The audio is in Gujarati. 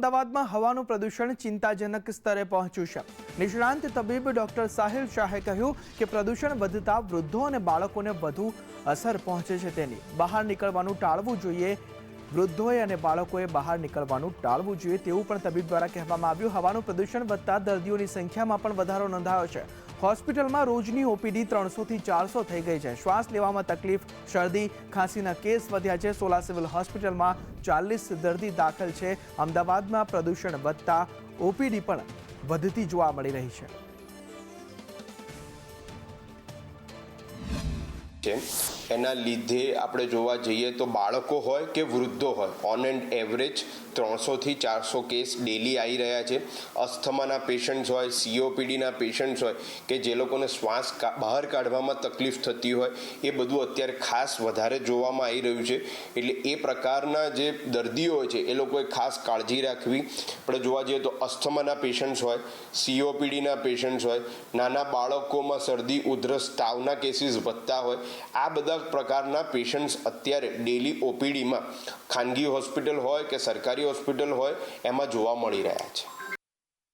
અમદાવાદમાં હવાનું પ્રદૂષણ ચિંતાજનક સ્તરે પહોંચ્યું છે। નિષ્ણાંત તબીબ ડોક્ટર સાહિલ શાહે કહ્યું કે પ્રદૂષણ વધતા વૃદ્ધો અને બાળકોને વધુ અસર પહોંચે છે। તેની બહાર નીકળવાનું ટાળવું જોઈએ। વૃદ્ધોએ અને બાળકોએ બહાર નીકળવાનું ટાળવું જોઈએ તેવું પણ તબીબ દ્વારા કહેવામાં આવ્યું। હવાનું પ્રદૂષણ વધતા દર્દીઓની સંખ્યામાં પણ વધારો નોંધાયો છે। હોસ્પિટલમાં રોજની ઓપીડી 300 થી 400 થઈ ગઈ છે। શ્વાસ લેવામાં તકલીફ, શરદી, ખાંસીના કેસ વધ્યા છે। સોલા સિવિલ હોસ્પિટલમાં 40 દર્દી દાખલ છે। અમદાવાદમાં પ્રદૂષણ વધતા ઓપીડી પણ વધતી જોવા મળી રહી છે। એના લીધે આપણે જોવા જઈએ તો બાળકો હોય કે વૃદ્ધો હોય, ઓન એન્ડ એવરેજ 300 થી 400 કેસ ડેલી આવી રહ્યા છે। અસ્થમાના પેશન્ટ્સ હોય, COPDના પેશન્ટ્સ હોય કે જે લોકોને શ્વાસ બહાર કાઢવામાં તકલીફ થતી હોય, એ બધું અત્યારે ખાસ વધારે જોવામાં આવી રહ્યું છે। એટલે એ પ્રકારના જે દર્દીઓ હોય છે એ લોકોએ ખાસ કાળજી રાખવી। આપણે જોવા જઈએ તો અસ્થમાના પેશન્ટ્સ હોય, COPDના પેશન્ટ્સ હોય, નાના બાળકોમાં શરદી, ઉધરસ, તાવના કેસીસ વધતા હોય, આ બધા પ્રકારના પેશન્ટ્સ અત્યારે ડેલી ઓપીડીમાં ખાનગી હોસ્પિટલ હોય કે સરકારી હોસ્પિટલ હોય એમાં જોવા મળી રહ્યા છે।